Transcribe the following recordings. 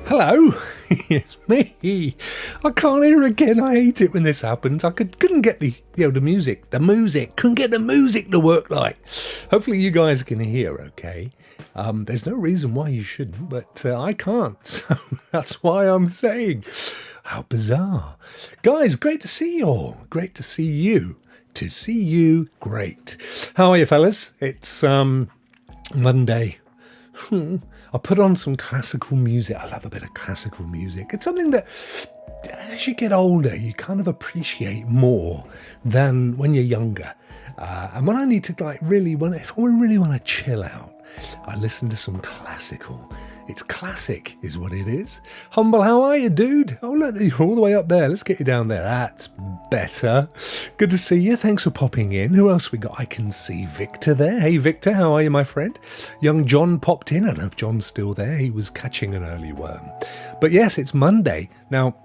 Hello, it's me. I can't hear again. I hate it when this happens. I couldn't get the music. Couldn't get the music to work right. Hopefully you guys can hear okay. There's no reason why you shouldn't, but I can't. So that's why I'm saying, how bizarre. Guys, great to see you all. Great to see you. To see you, great. How are you, fellas? It's Monday. I put on some classical music. I love a bit of classical music. It's something that, as you get older, you kind of appreciate more than when you're younger. And when I need to, if I really want to chill out, I listen to some classical. It's classic, is what it is. Humble, how are you, dude? Oh, look, you're all the way up there. Let's get you down there. That's better. Good to see you. Thanks for popping in. Who else we got? I can see Victor there. Hey, Victor, how are you, my friend? Young John popped in. I don't know if John's still there. He was catching an early worm. But yes, it's Monday. Now,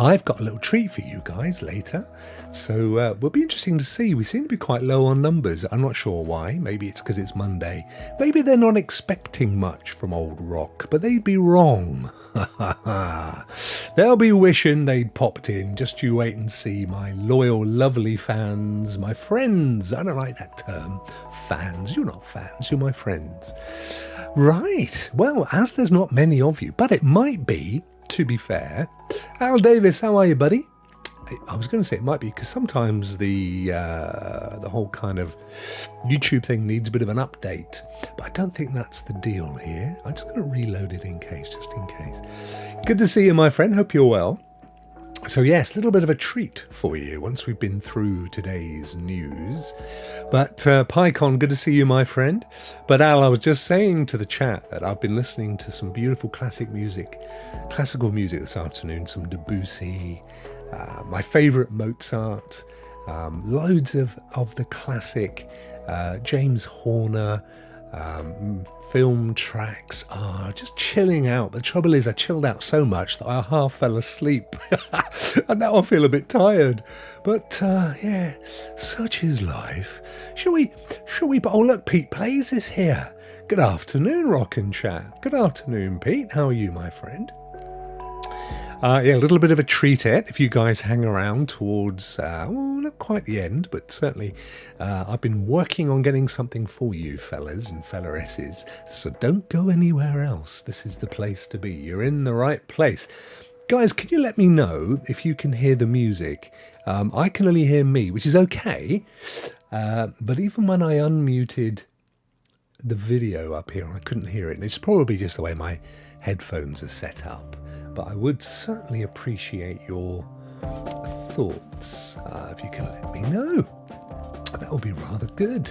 I've got a little treat for you guys later, so will be interesting to see. We seem to be quite low on numbers. I'm not sure why. Maybe it's because it's Monday. Maybe they're not expecting much from old Rokk, but they'd be wrong. They'll be wishing they'd popped in. Just you wait and see, my loyal, lovely fans, my friends. I don't like that term, fans. You're not fans, you're my friends. Right, well, as there's not many of you, but it might be, to be fair. Al Davis, how are you, buddy? I was going to say it might be because sometimes the whole kind of YouTube thing needs a bit of an update, but I don't think that's the deal here. I'm just going to reload it just in case. Good to see you, my friend. Hope you're well. So yes, a little bit of a treat for you once we've been through today's news. But PyCon, good to see you, my friend. But Al, I was just saying to the chat that I've been listening to some beautiful classical music this afternoon, some Debussy, my favourite Mozart, loads of the classic James Horner, film tracks, just chilling out. The trouble is I chilled out so much that I half fell asleep and now I feel a bit tired, but yeah, such is life. Shall we oh look, Pete Plays is here. Good afternoon, Rock and Chat. Good afternoon, Pete. How are you, my friend? Yeah, a little bit of a treatette if you guys hang around towards, not quite the end, but certainly I've been working on getting something for you, fellas and fellaresses, so don't go anywhere else. This is the place to be. You're in the right place. Guys, can you let me know if you can hear the music? I can only hear me, which is okay, but even when I unmuted the video up here, I couldn't hear it, and it's probably just the way my headphones are set up. But I would certainly appreciate your thoughts if you can let me know. That would be rather good.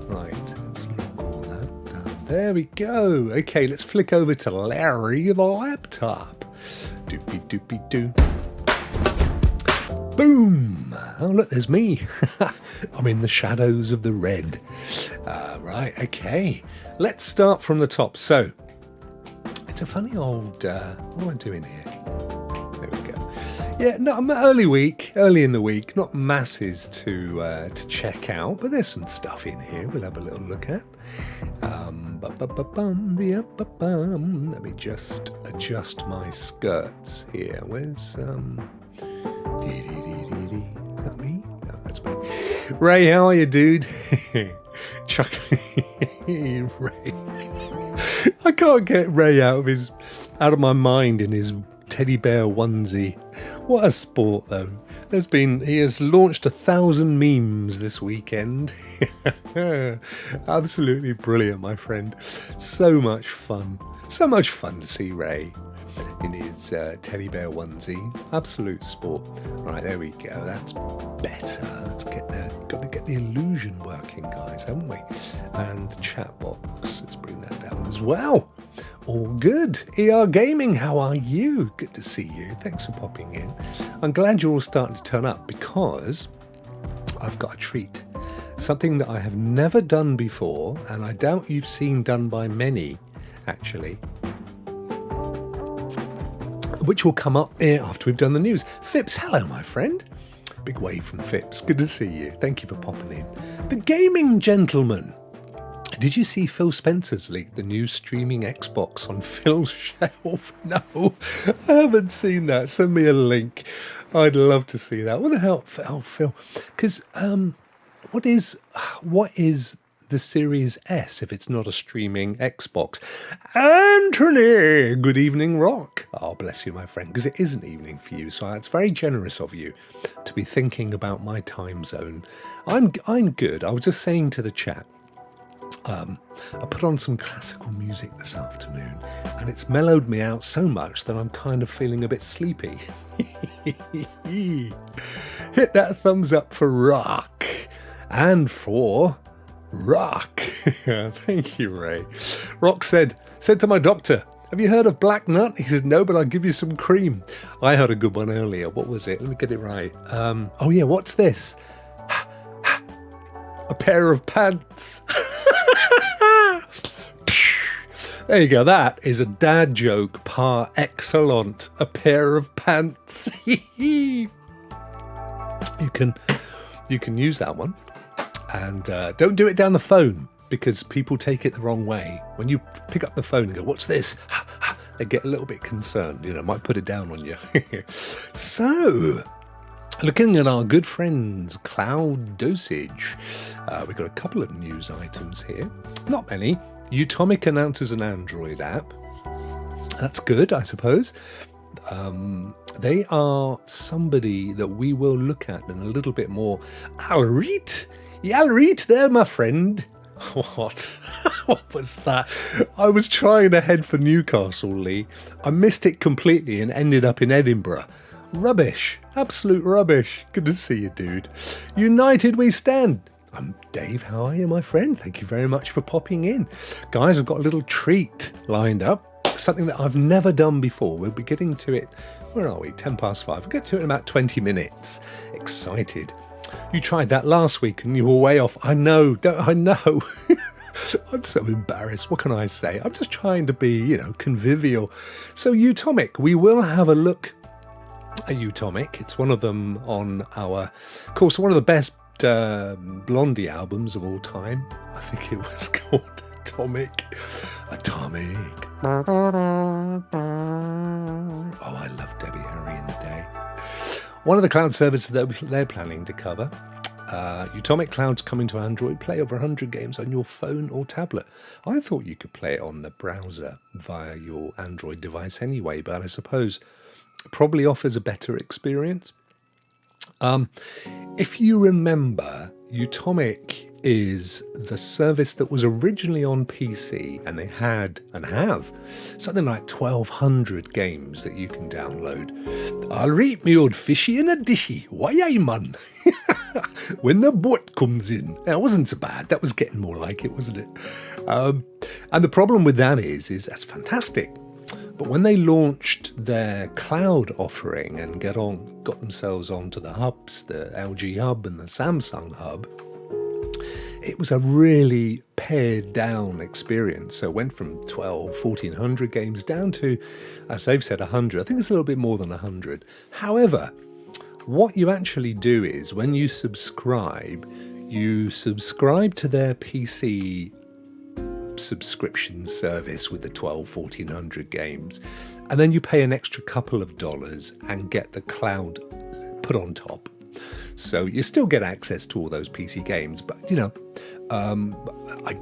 Right, let's lock all that down There we go. Okay, let's flick over to Larry the laptop. Doopy doopy doo. Boom! Oh, look, there's me. I'm in the shadows of the red. Right, okay. Let's start from the top. So, it's a funny old... what am I doing here? There we go. Yeah, no, I'm early in the week. Not masses to check out, but there's some stuff in here we'll have a little look at. Let me just adjust my skirts here. Where's... Is that me? No, that's me. Ray, how are you, dude? Chuck. Ray. I can't get Ray out of my mind in his teddy bear onesie. What a sport, though. He has launched 1,000 memes this weekend. Absolutely brilliant, my friend. So much fun. So much fun to see Ray in his teddy bear onesie. Absolute sport. Right, there we go. That's better. Got to get the illusion working, guys, haven't we? And the chat box. Let's bring that down as well. All good. ER Gaming, how are you? Good to see you. Thanks for popping in. I'm glad you're all starting to turn up because I've got a treat. Something that I have never done before, and I doubt you've seen done by many, actually, which will come up here after we've done the news. Phipps, hello, my friend. Big wave from Phipps. Good to see you. Thank you for popping in. The gaming gentleman. Did you see Phil Spencer's leaked the new streaming Xbox on Phil's shelf? No, I haven't seen that. Send me a link. I'd love to see that. What the hell? Oh, Phil. Because what is the Series S if it's not a streaming Xbox? Anthony! Good evening, Rokk. Oh, bless you, my friend, because it is an evening for you, so it's very generous of you to be thinking about my time zone. I'm good. I was just saying to the chat, I put on some classical music this afternoon, and it's mellowed me out so much that I'm kind of feeling a bit sleepy. Hit that thumbs up for Rokk and for Rokk. Thank you, Ray. Rokk said to my doctor, have you heard of black nut? He said, no, but I'll give you some cream. I heard a good one earlier. What was it? Let me get it right. Oh yeah, what's this? A pair of pants. There you go. That is a dad joke par excellence. A pair of pants. You can use that one, and don't do it down the phone because people take it the wrong way. When you pick up the phone and go, "What's this?" They get a little bit concerned. Might put it down on you. So, looking at our good friends, Cloud Dosage, we've got a couple of news items here. Not many. Utomic announces an Android app. That's good, I suppose. They are somebody that we will look at in a little bit more. I'll read there, my friend. What? What was that? I was trying to head for Newcastle, Lee. I missed it completely and ended up in Edinburgh. Rubbish. Absolute rubbish. Good to see you, dude. United we stand. I'm Dave. How are you, my friend? Thank you very much for popping in. Guys, I've got a little treat lined up. Something that I've never done before. We'll be getting to it. Where are we? 5:10. We'll get to it in about 20 minutes. Excited. You tried that last week and you were way off. I know. I know. I'm so embarrassed. What can I say? I'm just trying to be, convivial. So Utomic, we will have a look at Utomic. It's one of them on our course, one of the best Blondie albums of all time. I think it was called Atomic. Oh, I love Debbie Harry in the day. One of the cloud services that they're planning to cover. Utomic Cloud's coming to Android. Play over 100 games on your phone or tablet. I thought you could play it on the browser via your Android device anyway, but I suppose it probably offers a better experience. If you remember, Utomic is the service that was originally on PC, and they had and have something like 1,200 games that you can download. I'll eat me old fishy in a dishy. Why, aye, man? When the boat comes in. That wasn't so bad. That was getting more like it, wasn't it? And the problem with that is that's fantastic. But when they launched their cloud offering and got themselves onto the hubs, the LG hub and the Samsung hub, it was a really pared down experience. So it went from 1,400 games down to, as they've said, 100. I think it's a little bit more than 100. However, what you actually do is when you subscribe to their PC subscription service with the 1,400 games, and then you pay an extra couple of dollars and get the cloud put on top. So you still get access to all those PC games, but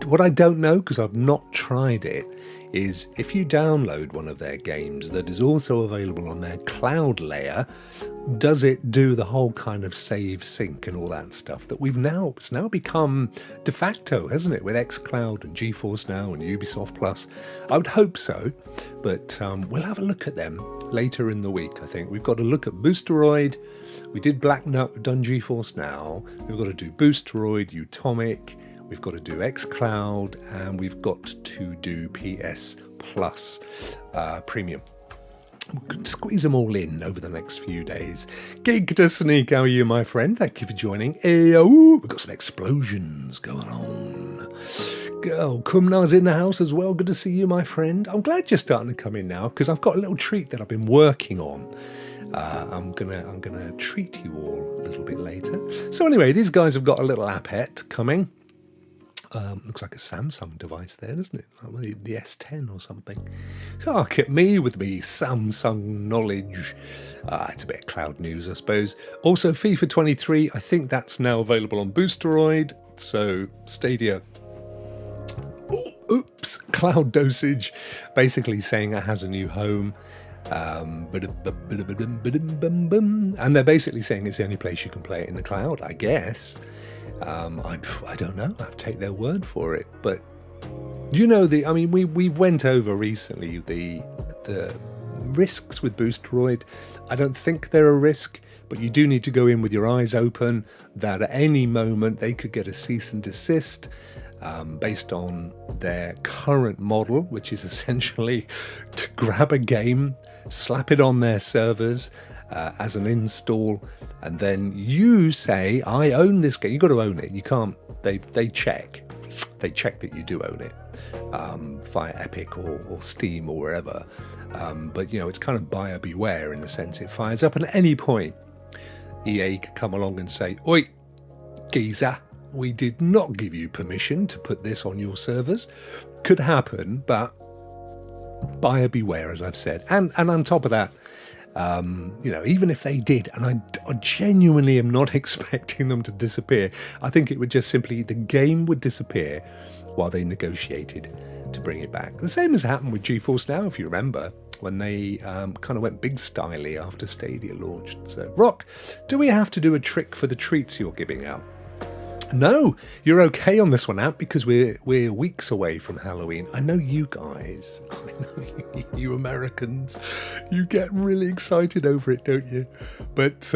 what I don't know, because I've not tried it, is if you download one of their games that is also available on their cloud layer, does it do the whole kind of save, sync and all that stuff that it's now become de facto, hasn't it, with xCloud and GeForce Now and Ubisoft Plus? I would hope so, but we'll have a look at them later in the week. I think we've got to look at Boosteroid. We did Black Nut, we've done GeForce Now, we've got to do Boosteroid, Utomic, we've got to do xCloud, and we've got to do PS Plus Premium. We can squeeze them all in over the next few days. Gig to Sneak, how are you, my friend? Thank you for joining. We've got some explosions going on. Girl, Kumna's in the house as well. Good to see you, my friend. I'm glad you're starting to come in now, because I've got a little treat that I've been working on. I'm gonna treat you all a little bit later. So anyway, these guys have got a little appet coming. Looks like a Samsung device there, doesn't it? Like the S10 or something. Look at me with me Samsung knowledge. It's a bit of cloud news, I suppose. Also, FIFA 23, I think that's now available on Boosteroid. So Stadia, cloud dosage, basically saying it has a new home. And they're basically saying it's the only place you can play it in the cloud, I guess. I don't know. I have to take their word for it. But we went over recently the risks with Boosteroid. I don't think they're a risk, but you do need to go in with your eyes open that at any moment they could get a cease and desist based on their current model, which is essentially to grab a game, slap it on their servers as an install, and then you say, I own this game. You've got to own it. You can't, they check that you do own it via Epic or Steam or wherever. But it's kind of buyer beware in the sense it fires up, and at any point EA could come along and say, oi, geezer, we did not give you permission to put this on your servers. Could happen, but buyer beware, as I've said. And on top of that, even if they did, and I genuinely am not expecting them to disappear, I think it would just simply, the game would disappear while they negotiated to bring it back. The same has happened with GeForce Now, if you remember, when they kind of went big styly after Stadia launched. So, Rokk, do we have to do a trick for the treats you're giving out? No, you're okay on this one, Ant, because we're weeks away from Halloween. I know you guys, I know you Americans, you get really excited over it, don't you? But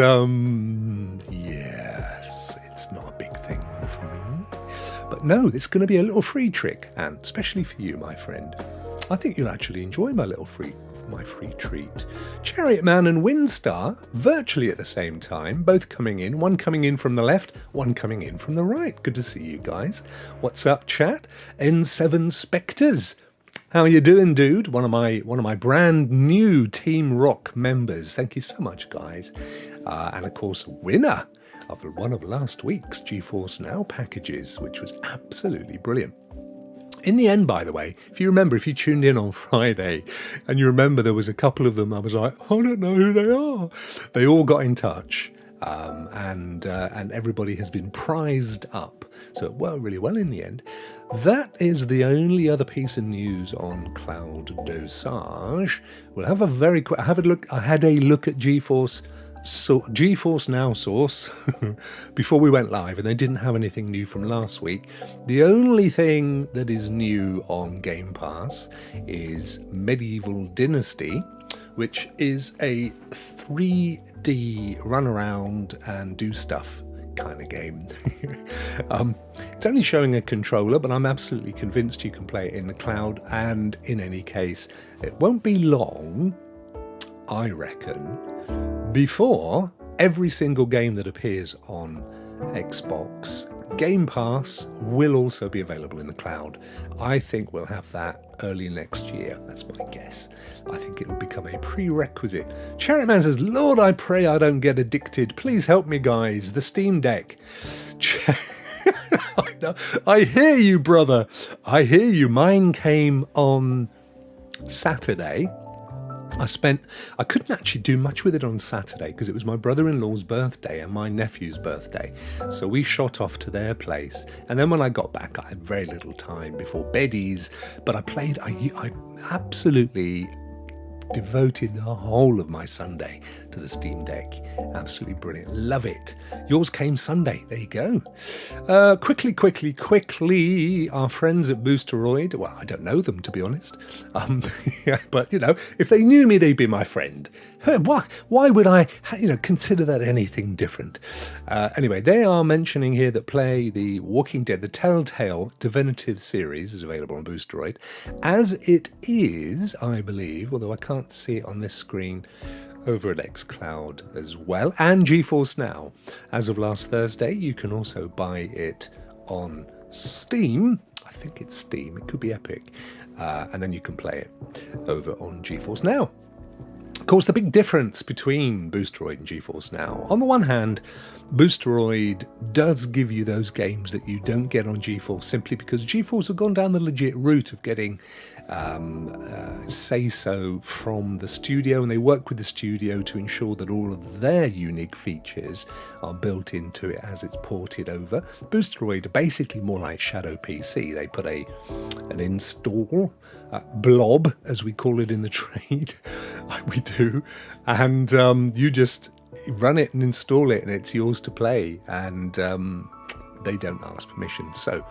yes, it's not a big thing for me. But no, it's going to be a little free trick, Ant, especially for you, my friend. I think you'll actually enjoy my free treat. Chariot Man and Windstar, virtually at the same time, both coming in. One coming in from the left, one coming in from the right. Good to see you guys. What's up, chat? N7 Spectres. How you doing, dude? One of my brand new Team Rokk members. Thank you so much, guys. And of course, winner of one of last week's GeForce Now packages, which was absolutely brilliant. In the end, by the way, if you tuned in on Friday and you remember there was a couple of them, I was like, I don't know who they are. They all got in touch and everybody has been prized up. So it worked really well in the end. That is the only other piece of news on cloud dosage. We'll have a very quick, I had a look at GeForce GeForce Now source before we went live, and they didn't have anything new from last week. The only thing that is new on Game Pass is Medieval Dynasty, which is a 3D run around and do stuff kind of game. It's only showing a controller, but I'm absolutely convinced you can play it in the cloud, and in any case, it won't be long, I reckon, before every single game that appears on Xbox Game Pass will also be available in the cloud. I think we'll have that early next year. That's my guess. I think it will become a prerequisite. Chariot Man says, Lord, I pray I don't get addicted. Please help me, guys. The Steam Deck. I hear you, brother. I hear you. Mine came on Saturday. I couldn't actually do much with it on Saturday because it was my brother-in-law's birthday and my nephew's birthday. So we shot off to their place. And then when I got back, I had very little time before beddies. But I absolutely devoted the whole of my Sunday to the Steam Deck. Absolutely brilliant. Love it. Yours came Sunday. There you go. Quickly, our friends at Boosteroid. Well, I don't know them, to be honest. But, if they knew me, they'd be my friend. Why would I, consider that anything different? Anyway, they are mentioning here that play the Walking Dead, the Telltale Definitive Series is available on Boosteroid, as it is, I believe, although I can't see it on this screen, over at xCloud as well, and GeForce Now. As of last Thursday, you can also buy it on Steam. I think it's Steam. It could be Epic. And then you can play it over on GeForce Now. Of course, the big difference between Boosteroid and GeForce Now, on the one hand, Boosteroid does give you those games that you don't get on GeForce simply because GeForce have gone down the legit route of getting say-so from the studio, and they work with the studio to ensure that all of their unique features are built into it as it's ported over. Boosteroid are basically more like Shadow PC. They put an install blob, as we call it in the trade, like we do, and you just run it and install it, and it's yours to play, and they don't ask permission. So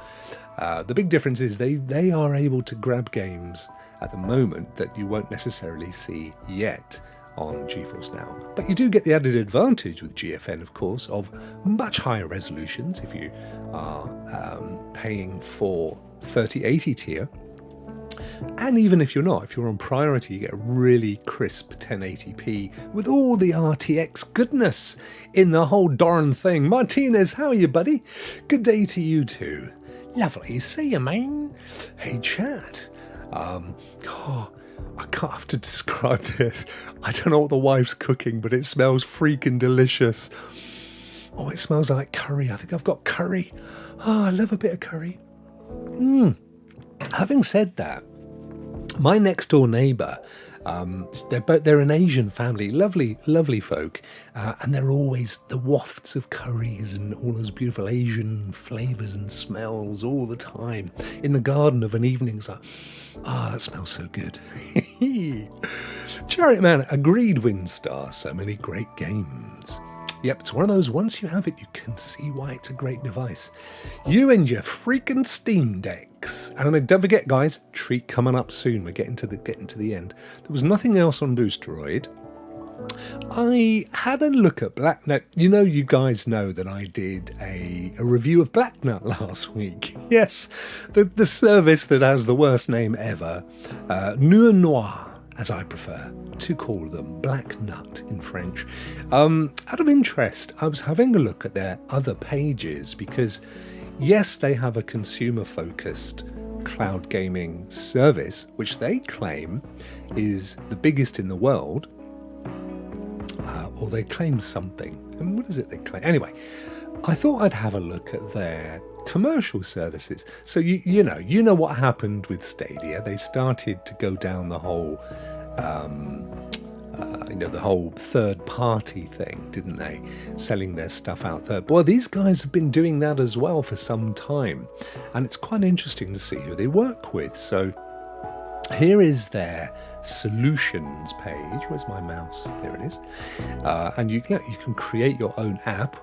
the big difference is they are able to grab games at the moment that you won't necessarily see yet on GeForce Now. But you do get the added advantage with GFN, of course, of much higher resolutions if you are paying for 3080 tier. And even if you're not, if you're on priority, you get a really crisp 1080p with all the RTX goodness in the whole darn thing. Martinez, how are you, buddy? Good day to you too. Lovely to see you, man. Hey, chat. I can't have to describe this. I don't know what the wife's cooking, but it smells freaking delicious. Oh, it smells like curry. I think I've got curry. Oh, I love a bit of curry. Having said that, my next door neighbour, they're an Asian family, lovely folk, and they're always the wafts of curries and all those beautiful Asian flavours and smells all the time. In the garden of an evening, it's like, that smells so good. Chariot Man, agreed, Winstar, so many great games. Yep, it's one of those, once you have it, you can see why it's a great device. You and your freaking Steam Decks. And then don't forget, guys, treat coming up soon. We're getting to the end. There was nothing else on Boosteroid. I had a look at Black Nut. You guys know that I did a review of Black Nut last week. Yes, the service that has the worst name ever. Nuit Noir, as I prefer to call them, Black Nut in French. Out of interest, I was having a look at their other pages because, yes, they have a consumer-focused cloud gaming service, which they claim is the biggest in the world, or they claim something. And what is it they claim? Anyway, I thought I'd have a look at their commercial services. So you know what happened with Stadia. They started to go down the whole the whole third party thing, didn't they? Selling their stuff out there. Boy, these guys have been doing that as well for some time, and it's quite interesting to see who they work with. So Here is their solutions page. Where's my mouse? There it is. And you can create your own app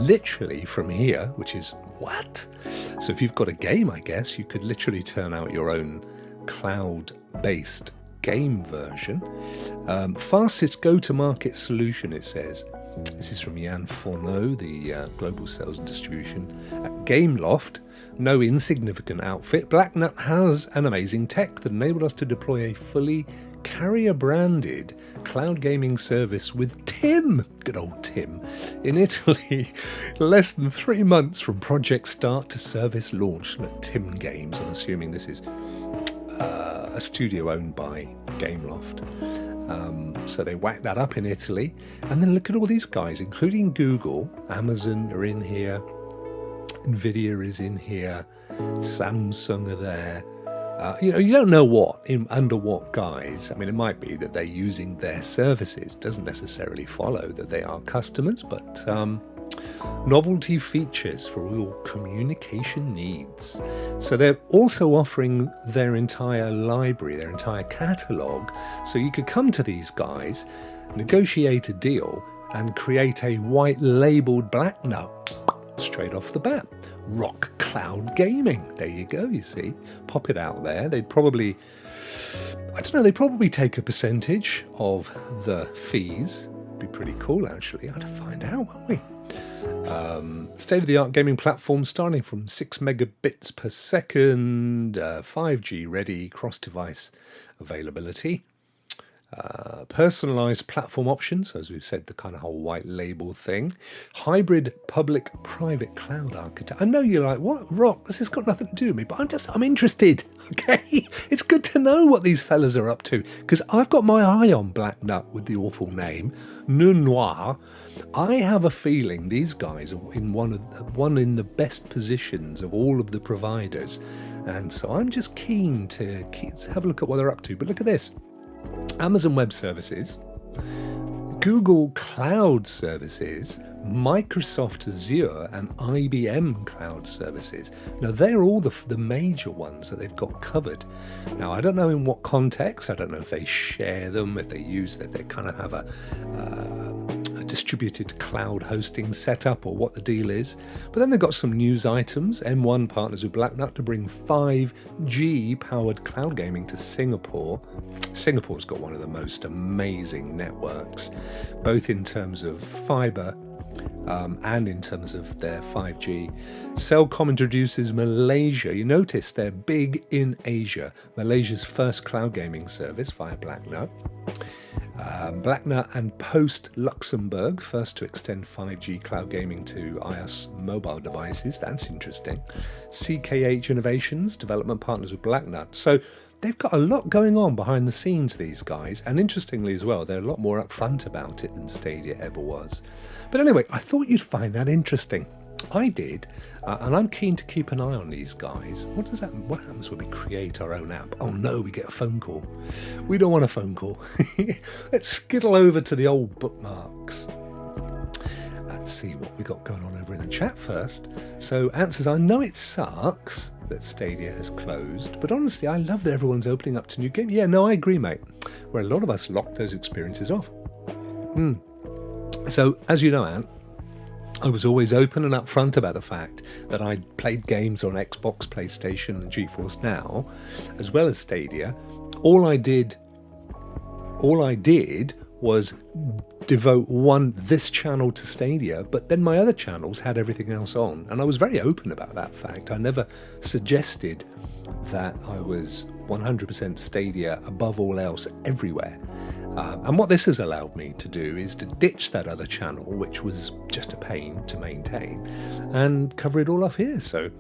literally from here, which is what? So if you've got a game, I guess, you could literally turn out your own cloud-based game version. Fastest go-to-market solution, it says. This is from Jan Fourneau, the global sales and distribution at Gameloft. No insignificant outfit. Black Nut has an amazing tech that enabled us to deploy a fully carrier-branded cloud gaming service with Tim, good old Tim, in Italy. Less than 3 months from project start to service launch. Look, Tim Games, I'm assuming this is a studio owned by Gameloft. So they whacked that up in Italy. And then look at all these guys, including Google, Amazon are in here, Nvidia is in here, Samsung are there. You don't know under what guise. I mean, it might be that they're using their services. Doesn't necessarily follow that they are customers, but novelty features for all your communication needs. So they're also offering their entire library, their entire catalogue. So you could come to these guys, negotiate a deal, and create a white labelled Black Nut straight off the bat. Rokk Cloud Gaming. There you go, you see. Pop it out there. They'd probably take a percentage of the fees. Be pretty cool, actually. I'd find out, won't we? State-of-the-art gaming platform starting from 6 megabits per second, 5G ready, cross-device availability. Personalized platform options, as we've said, the kind of whole white label thing. Hybrid public-private cloud architecture. I know you're like, what, Rokk? This has got nothing to do with me, but I'm interested, okay? It's good to know what these fellas are up to, because I've got my eye on Black Nut with the awful name, Nun Noir. I have a feeling these guys are in one in the best positions of all of the providers, and so I'm just keen to have a look at what they're up to. But look at this. Amazon Web Services, Google Cloud Services, Microsoft Azure and IBM Cloud Services. Now, they're all the major ones that they've got covered. Now, I don't know in what context. I don't know if they share them, if they kind of have a distributed cloud hosting setup or what the deal is. But then they've got some news items. M1 partners with Black Nut to bring 5G powered cloud gaming to Singapore. Singapore's got one of the most amazing networks, both in terms of fiber and in terms of their 5G. Cellcom introduces Malaysia. You notice they're big in Asia. Malaysia's first cloud gaming service via Black Nut. Black Nut and Post Luxembourg, first to extend 5G cloud gaming to iOS mobile devices. That's interesting. CKH Innovations, development partners with Black Nut. So they've got a lot going on behind the scenes, these guys. And interestingly as well, they're a lot more upfront about it than Stadia ever was. But anyway, I thought you'd find that interesting. I did, and I'm keen to keep an eye on these guys. What happens when we create our own app? Oh no, we get a phone call. We don't want a phone call. Let's skittle over to the old bookmarks. Let's see what we got going on over in the chat first. So, answers, I know it sucks that Stadia has closed, but honestly, I love that everyone's opening up to new games. Yeah, no, I agree, mate. Where a lot of us lock those experiences off. So, as you know, Ant, I was always open and upfront about the fact that I played games on Xbox, PlayStation, and GeForce Now, as well as Stadia. All I did was devote this channel to Stadia, but then my other channels had everything else on, and I was very open about that fact. I never suggested that I was 100% Stadia above all else everywhere. And what this has allowed me to do is to ditch that other channel, which was just a pain to maintain, and cover it all off here. So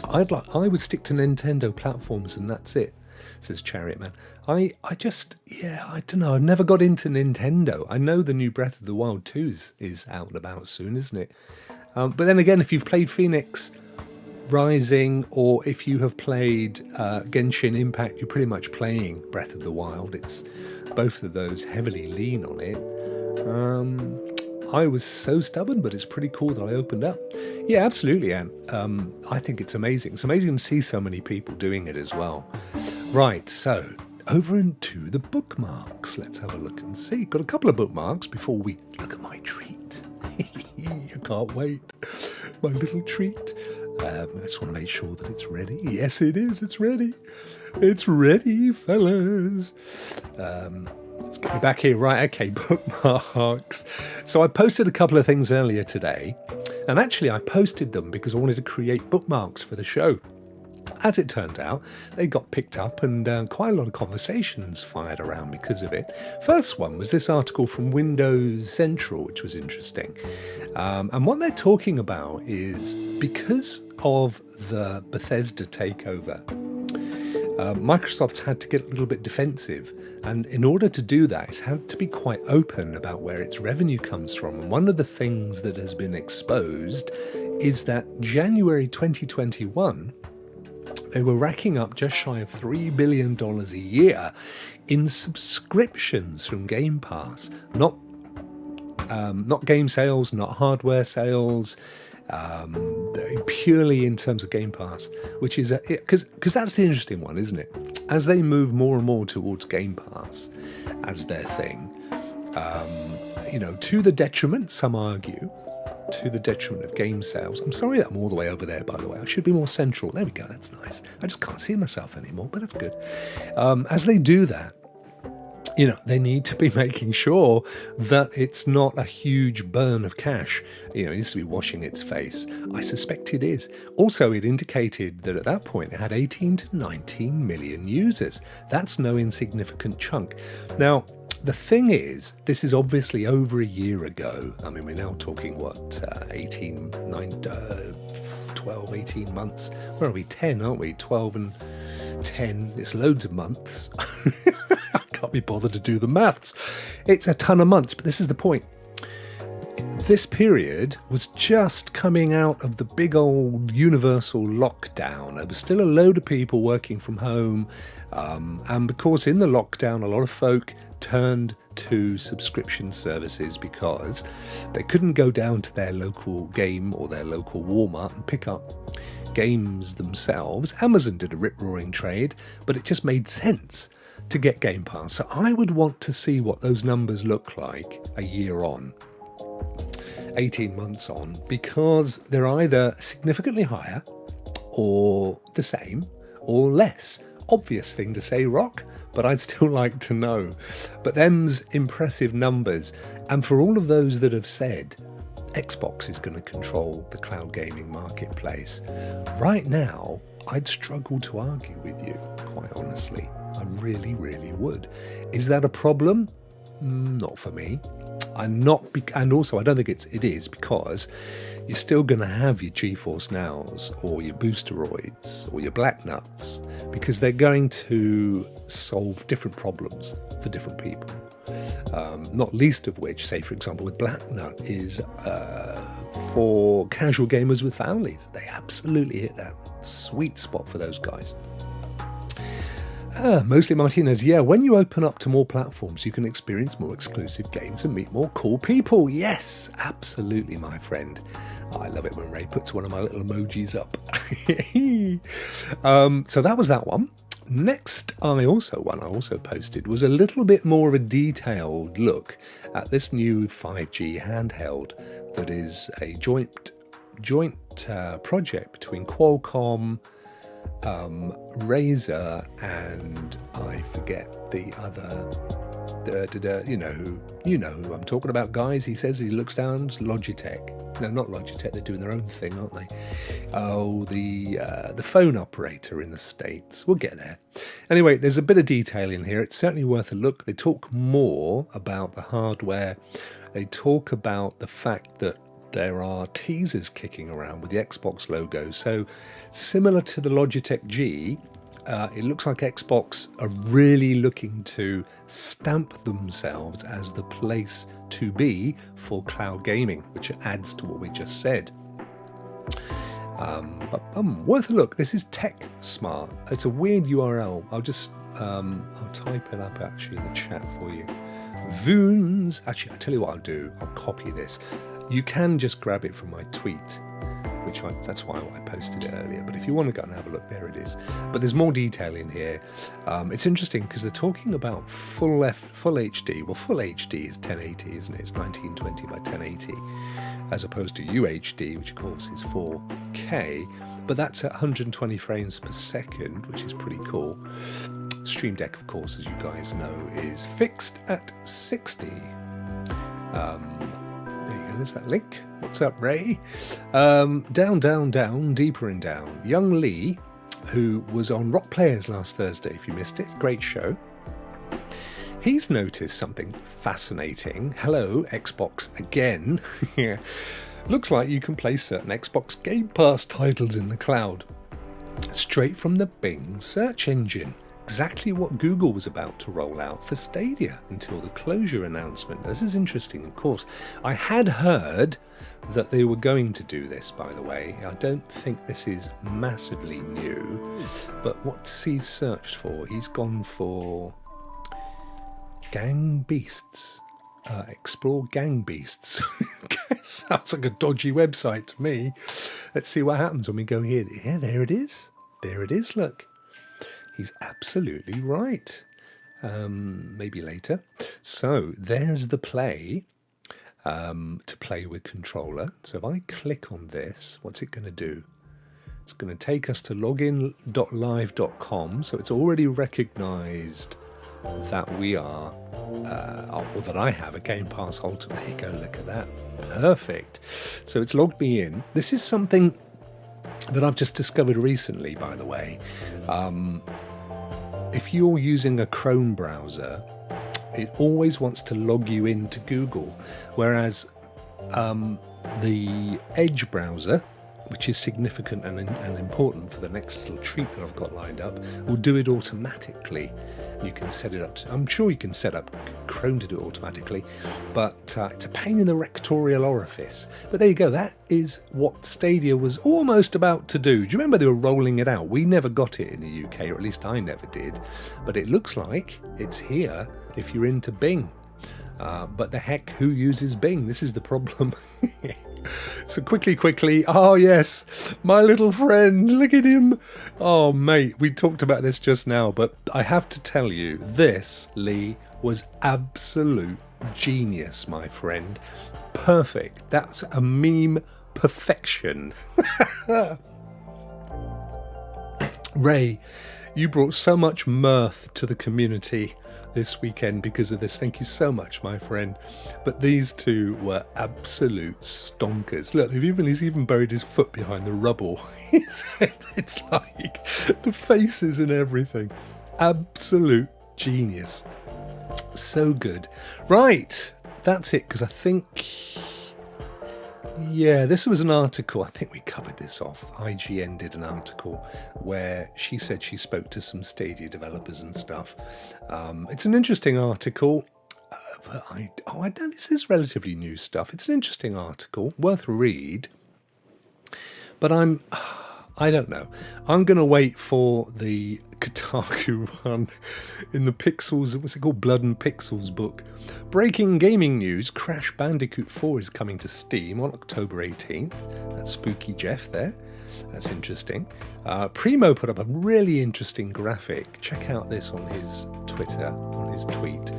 I would stick to Nintendo platforms, and that's it, says Chariot Man. I don't know. I've never got into Nintendo. I know the new Breath of the Wild 2 is out and about soon, isn't it? But then again, if you've played Phoenix Rising, or if you have played Genshin Impact, you're pretty much playing Breath of the Wild. It's both of those heavily lean on it. I was so stubborn, but it's pretty cool that I opened up. Yeah, absolutely, Anne. I think it's amazing. It's amazing to see so many people doing it as well. Right, so over into the bookmarks. Let's have a look and see. Got a couple of bookmarks before we look at my treat. I can't wait. My little treat. I just want to make sure that it's ready. Yes, it is. It's ready. It's ready, fellas. Let's get me back here. Right, okay, bookmarks. So I posted a couple of things earlier today. And actually, I posted them because I wanted to create bookmarks for the show. As it turned out, they got picked up and quite a lot of conversations fired around because of it. First one was this article from Windows Central, which was interesting. And what they're talking about is because of the Bethesda takeover, Microsoft's had to get a little bit defensive. And in order to do that, it's had to be quite open about where its revenue comes from. And one of the things that has been exposed is that January 2021, they were racking up just shy of $3 billion a year in subscriptions from Game Pass. Not game sales, not hardware sales, purely in terms of Game Pass, which is because that's the interesting one, isn't it? As they move more and more towards Game Pass as their thing, to the detriment, some argue, to the detriment of game sales. I'm sorry that I'm all the way over there, by the way. I should be more central. There we go. That's nice. I just can't see myself anymore, but that's good. As they do that, they need to be making sure that it's not a huge burn of cash. It needs to be washing its face. I suspect it is. Also, it indicated that at that point it had 18 to 19 million users. That's no insignificant chunk. Now, the thing is, this is obviously over a year ago. I mean, we're now talking, 12, 18 months. Where are we? 10, aren't we? 12 and 10. It's loads of months. I can't be bothered to do the maths. It's a ton of months, but this is the point. This period was just coming out of the big old universal lockdown. There was still a load of people working from home. And because in the lockdown, a lot of folk turned to subscription services because they couldn't go down to their local game or their local Walmart and pick up games themselves. Amazon did a rip-roaring trade, but it just made sense to get Game Pass. So I would want to see what those numbers look like a year on, 18 months on, because they're either significantly higher or the same or less. Obvious thing to say, Rokk, but I'd still like to know. But them's impressive numbers. And for all of those that have said Xbox is going to control the cloud gaming marketplace, right now, I'd struggle to argue with you, quite honestly. I really, really would. Is that a problem? Not for me. And also I don't think it is, because you're still going to have your GeForce Nows or your Boosteroids or your Black Nuts, because they're going to solve different problems for different people. Not least of which, say for example with Black Nut, is for casual gamers with families. They absolutely hit that sweet spot for those guys. Mostly Martinez, yeah, when you open up to more platforms, you can experience more exclusive games and meet more cool people. Yes, absolutely, my friend. I love it when Ray puts one of my little emojis up. So that was that one. Next, I also posted was a little bit more of a detailed look at this new 5G handheld that is a joint project between Qualcomm, Razer, and I forget the other. You know who I'm talking about, guys. He says he looks down. Logitech. No, not Logitech. They're doing their own thing, aren't they? Oh, the phone operator in the States. We'll get there. Anyway, there's a bit of detail in here. It's certainly worth a look. They talk more about the hardware. They talk about the fact that there are teasers kicking around with the Xbox logo. So similar to the Logitech G, it looks like Xbox are really looking to stamp themselves as the place to be for cloud gaming, which adds to what we just said. But worth a look. This is Tech Smart. It's a weird URL. I'll type it up actually in the chat for you. Voons. Actually, I'll tell you what I'll do. I'll copy this. You can just grab it from my tweet, that's why I posted it earlier. But if you want to go and have a look, there it is. But there's more detail in here. It's interesting because they're talking about full HD. Well, full HD is 1080, isn't it? It's 1920 by 1080, as opposed to UHD, which of course is 4K. But that's at 120 frames per second, which is pretty cool. Stream Deck, of course, as you guys know, is fixed at 60. There you go, there's that link. What's up, Ray? Down, deeper and down. Young Lee, who was on Rock Players last Thursday, if you missed it, great show. He's noticed something fascinating. Hello, Xbox again. Looks like you can play certain Xbox Game Pass titles in the cloud, straight from the Bing search engine. Exactly what Google was about to roll out for Stadia until the closure announcement. This is interesting, of course. I had heard that they were going to do this, by the way. I don't think this is massively new, but what's he searched for? He's gone for gang beasts. Explore gang beasts. Sounds like a dodgy website to me. Let's see what happens when we go here. Yeah, there it is. There it is, look. He's absolutely right. Maybe later. So there's the play to play with controller. So if I click on this, what's it going to do? It's going to take us to login.live.com. So it's already recognized that we are, or that I have a Game Pass Ultimate. There you go, look at that. Perfect. So it's logged me in. This is something that I've just discovered recently, by the way. If you're using a Chrome browser, it always wants to log you into Google, whereas the Edge browser, which is significant and important for the next little treat that I've got lined up, will do it automatically. You can set it up I'm sure you can set up Chrome to do it automatically, but it's a pain in the rectorial orifice. But there you go, that is what Stadia was almost about to do. Do you remember they were rolling it out? We never got it in the UK, or at least I never did, but it looks like it's here if you're into Bing. But the heck, who uses Bing? This is the problem. So quickly. Oh, yes, my little friend. Look at him. Oh, mate, we talked about this just now, but I have to tell you, this, Lee, was absolute genius, my friend. Perfect. That's a meme perfection. Ray, you brought so much mirth to the community this weekend because of this. Thank you so much, my friend. But these two were absolute stonkers. Look, he's even buried his foot behind the rubble. It's like the faces and everything. Absolute genius. So good. Right, that's it, because I think... Yeah, this was an article, I think we covered this off. IGN did an article where she said she spoke to some Stadia developers and stuff. It's an interesting article, but this is relatively new stuff. It's an interesting article, worth a read. But I don't know. I'm going to wait for the Kotaku one in the Pixels, what's it called? Blood and Pixels book. Breaking gaming news, Crash Bandicoot 4 is coming to Steam on October 18th. That's Spooky Jeff there. That's interesting. Primo put up a really interesting graphic. Check out this on his Twitter, on his tweet,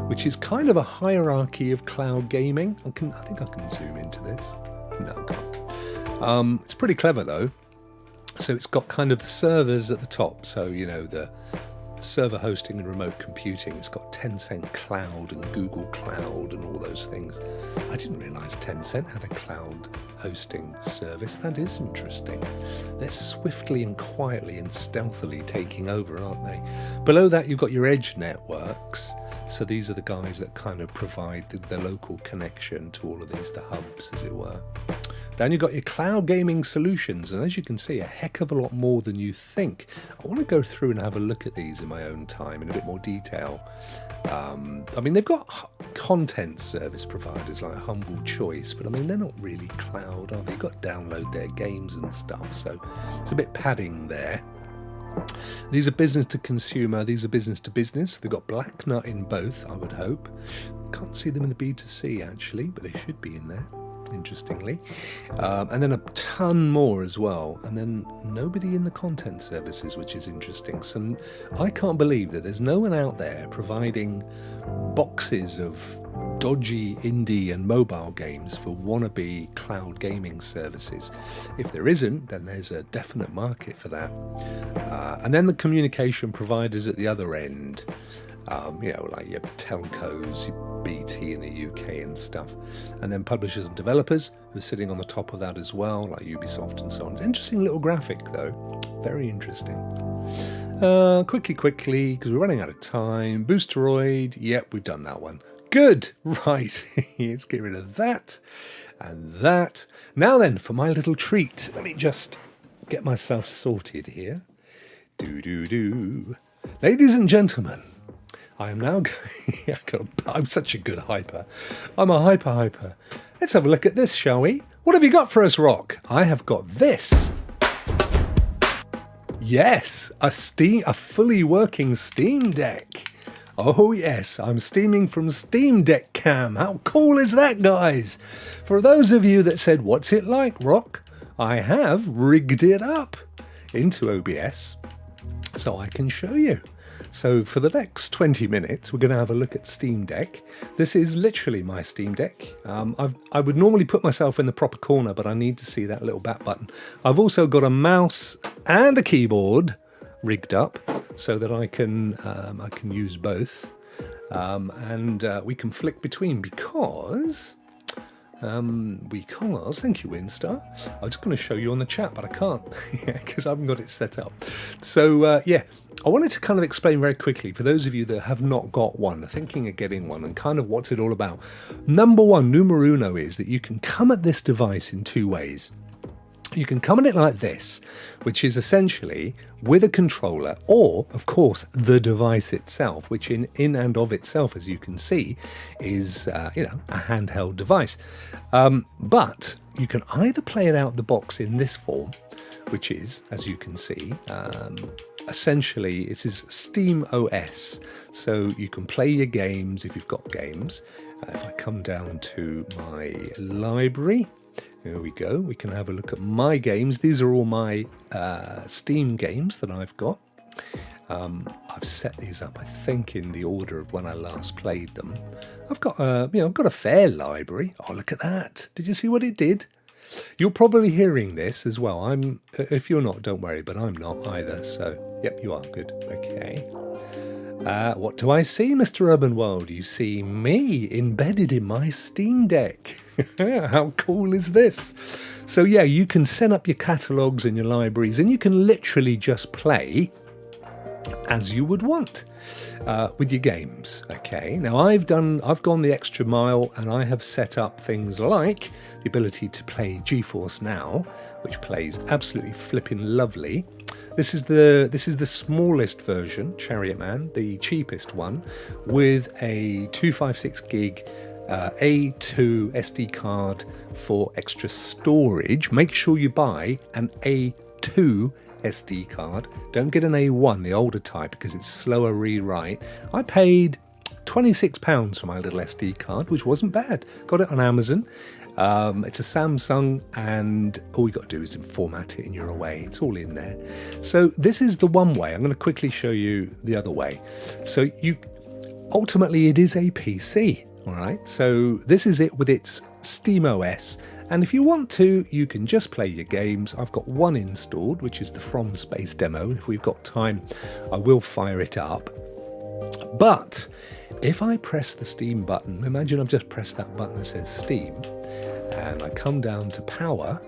which is kind of a hierarchy of cloud gaming. I think I can zoom into this. No, I can't. It's pretty clever though. So it's got kind of the servers at the top. So, you know, the server hosting and remote computing. It's got Tencent Cloud and Google Cloud and all those things. I didn't realise Tencent had a cloud hosting service. That is interesting. They're swiftly and quietly and stealthily taking over, aren't they? Below that, you've got your edge networks. So these are the guys that kind of provide the local connection to all of these, the hubs, as it were. Then you've got your cloud gaming solutions, and as you can see, a heck of a lot more than you think. I want to go through and have a look at these in my own time in a bit more detail. I mean, they've got content service providers like Humble Choice, but I mean, they're not really cloud, are they? You've got to download their games and stuff, so it's a bit padding there. These are business to consumer. These are business to business. They've got black nut in both, I would hope. Can't see them in the B2C actually, but they should be in there, interestingly. And then a ton more as well. And then nobody in the content services, which is interesting. So I can't believe that there's no one out there providing boxes of dodgy indie and mobile games for wannabe cloud gaming services. If there isn't, then there's a definite market for that. And then the communication providers at the other end, like your telcos, your BT in the UK and stuff. And then publishers and developers who are sitting on the top of that as well, like Ubisoft and so on. It's an interesting little graphic though, very interesting. Quickly, because we're running out of time. Boosteroid, yep, we've done that one. Good, right, let's get rid of that and that. Now then, for my little treat, let me just get myself sorted here. Ladies and gentlemen, I am now going, I'm such a good hyper. I'm a hyper. Let's have a look at this, shall we? What have you got for us, Rokk? I have got this. Yes, a fully working Steam Deck. Oh yes, I'm steaming from Steam Deck Cam. How cool is that, guys? For those of you that said, what's it like, Rokk? I have rigged it up into OBS so I can show you. So for the next 20 minutes, we're going to have a look at Steam Deck. This is literally my Steam Deck. I would normally put myself in the proper corner, but I need to see that little back button. I've also got a mouse and a keyboard rigged up so that I can use both, and we can flick between because thank you, Winstar. I was going to show you on the chat, but I can't because I haven't got it set up. So I wanted to kind of explain very quickly for those of you that have not got one, thinking of getting one, and kind of what's it all about. Number one, numero uno, is that you can come at this device in two ways. You can come at it like this, which is essentially with a controller, or, of course, the device itself, which in and of itself, as you can see, is a handheld device. But you can either play it out the box in this form, which is, as you can see, essentially it is Steam OS. So you can play your games if you've got games. If I come down to my library, there we go. We can have a look at my games. These are all my Steam games that I've got. I've set these up, I think, in the order of when I last played them. I've got a fair library. Oh, look at that! Did you see what it did? You're probably hearing this as well. If you're not, don't worry, but I'm not either. So, yep, you are good. Okay. What do I see, Mr. Urban World? You see me embedded in my Steam Deck. How cool is this? So yeah, you can set up your catalogues and your libraries, and you can literally just play as you would want with your games. Okay, now I've gone the extra mile, and I have set up things like the ability to play GeForce Now, which plays absolutely flipping lovely. This is the smallest version, Chariot Man, the cheapest one, with a 256 gig A2 SD card for extra storage. Make sure you buy an A2 SD card. Don't get an A1, the older type, because it's slower rewrite. I paid £26 for my little SD card, which wasn't bad. Got it on Amazon. It's a Samsung, and all you got to do is format it and you're away. It's all in there. So this is the one way. I'm going to quickly show you the other way. So ultimately it is a PC. All right, so this is it with its Steam OS, and if you want to, you can just play your games. I've got one installed, which is the From Space demo. If we've got time, I will fire it up. But if I press the Steam button, imagine I've just pressed that button that says Steam, and I come down to power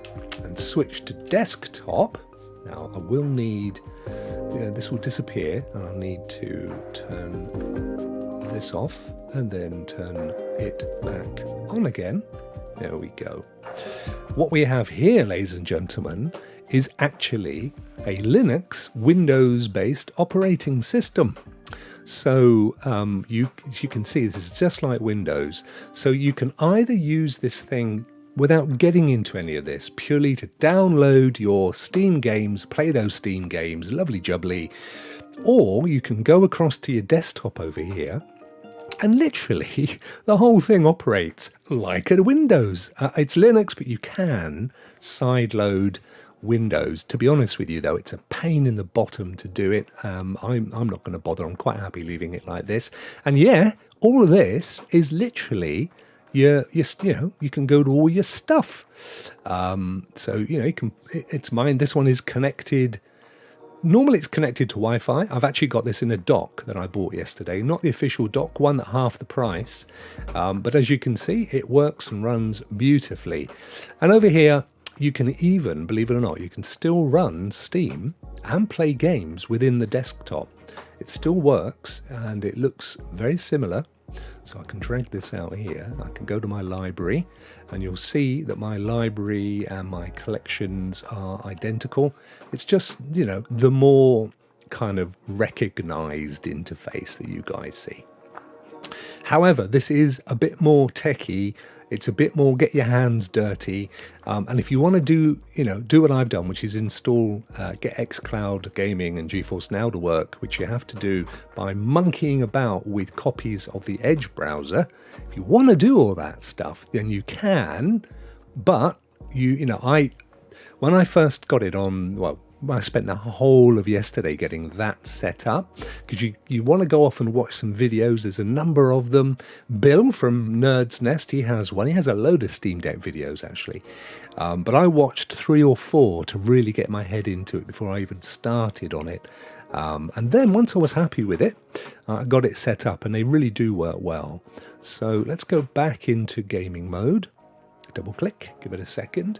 and switch to desktop. Now I will need, this will disappear, and I'll need to turn this off and then turn it back on again. There we go. What we have here, ladies and gentlemen, is actually a Linux Windows-based operating system. So you can see this is just like Windows. So you can either use this thing without getting into any of this, purely to download your Steam games, play those Steam games, lovely jubbly, or you can go across to your desktop over here, and literally the whole thing operates like a Windows. It's Linux, but you can sideload Windows. To be honest with you, though, it's a pain in the bottom to do it. I'm not going to bother. I'm quite happy leaving it like this. And yeah, all of this is literally you can go to all your stuff. So you can. It's mine. This one is connected. Normally it's connected to Wi-Fi. I've actually got this in a dock that I bought yesterday, not the official dock, one at half the price. But as you can see, it works and runs beautifully. And over here, you can even, believe it or not, you can still run Steam and play games within the desktop. It still works and it looks very similar. So I can drag this out here. I can go to my library and you'll see that my library and my collections are identical. It's just, the more kind of recognized interface that you guys see. However, this is a bit more techy. It's a bit more get your hands dirty. And if you want to do what I've done, which is install, get xCloud Gaming and GeForce Now to work, which you have to do by monkeying about with copies of the Edge browser. If you want to do all that stuff, then you can. But when I first got it on, I spent the whole of yesterday getting that set up, because you want to go off and watch some videos. There's a number of them. Bill from Nerd's Nest, he has one. He has a load of Steam Deck videos, actually. But I watched 3 or 4 to really get my head into it before I even started on it. And then once I was happy with it, I got it set up, and they really do work well. So let's go back into gaming mode. Double click, give it a second.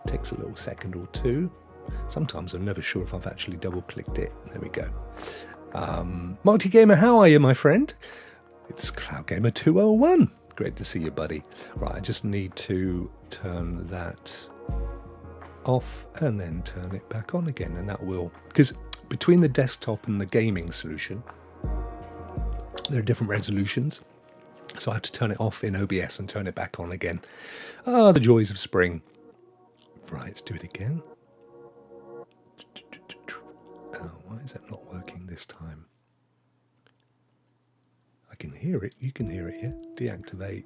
Takes a little second or two. Sometimes I'm never sure if I've actually double-clicked it. There we go. Multi-gamer, how are you, my friend? It's Cloud Gamer 201. Great to see you, buddy. Right, I just need to turn that off and then turn it back on again. And that will... Because between the desktop and the gaming solution, there are different resolutions. So I have to turn it off in OBS and turn it back on again. Ah, the joys of spring. Right, let's do it again. Why is that not working this time? I can hear it. You can hear it, yeah? Deactivate.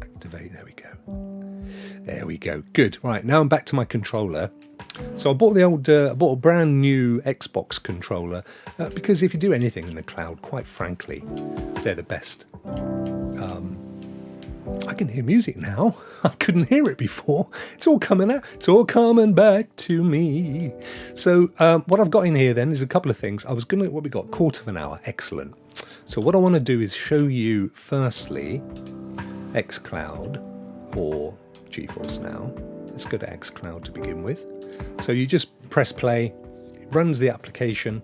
Activate. There we go. There we go. Good. Right, now I'm back to my controller. So I bought I bought a brand new Xbox controller because if you do anything in the cloud, quite frankly, they're the best. I can hear music now. I couldn't hear it before. It's all coming out. It's all coming back to me. So what I've got in here then is a couple of things. What we got? Quarter of an hour. Excellent. So what I want to do is show you firstly xCloud or GeForce Now. Let's go to xCloud to begin with. So you just press play. It runs the application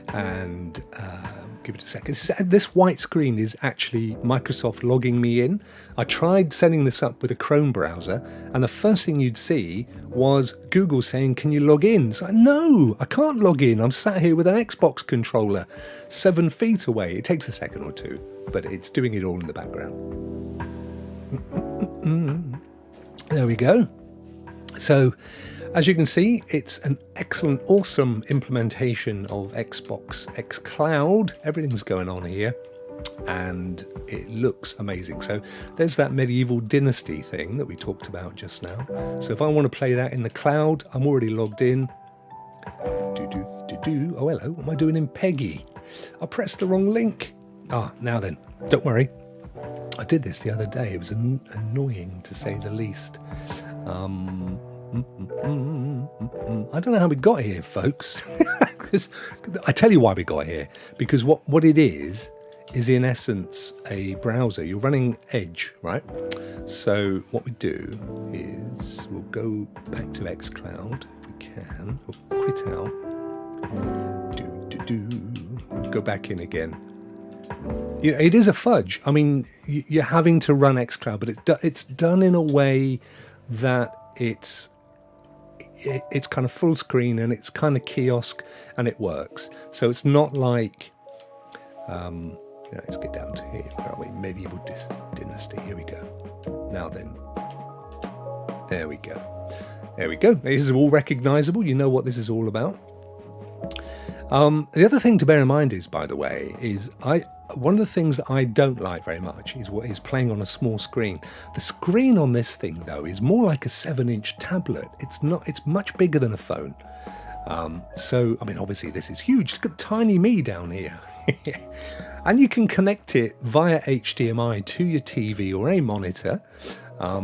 and give it a second. This white screen is actually Microsoft logging me in. I tried setting this up with a Chrome browser, and the first thing you'd see was Google saying, can you log in? It's like, no, I can't log in. I'm sat here with an Xbox controller 7 feet away. It takes a second or two, but it's doing it all in the background. There we go. So, as you can see, it's an excellent, awesome implementation of Xbox xCloud. Everything's going on here, and it looks amazing. So there's that medieval dynasty thing that we talked about just now. So if I want to play that in the cloud, I'm already logged in. Oh, hello. What am I doing in Peggy? I pressed the wrong link. Now then, don't worry. I did this the other day. It was annoying, to say the least. I don't know how we got here, folks. I tell you why we got here. Because what it is in essence a browser. You're running Edge, right? So what we do is we'll go back to xCloud if we can. We'll quit out. We'll go back in again. It is a fudge. I mean, you're having to run xCloud, but it's done in a way that it's kind of full screen and it's kind of kiosk and it works. So it's not like, let's get down to here. Where are we? Medieval dynasty. Here we go. Now then. There we go. There we go. This is all recognisable. You know what this is all about. The other thing to bear in mind is, by the way, is one of the things that I don't like very much is playing on a small screen. The screen on this thing, though, is more like a 7-inch tablet. It's much bigger than a phone. So, I mean, obviously this is huge. Look at tiny me down here. And you can connect it via HDMI to your TV or a monitor,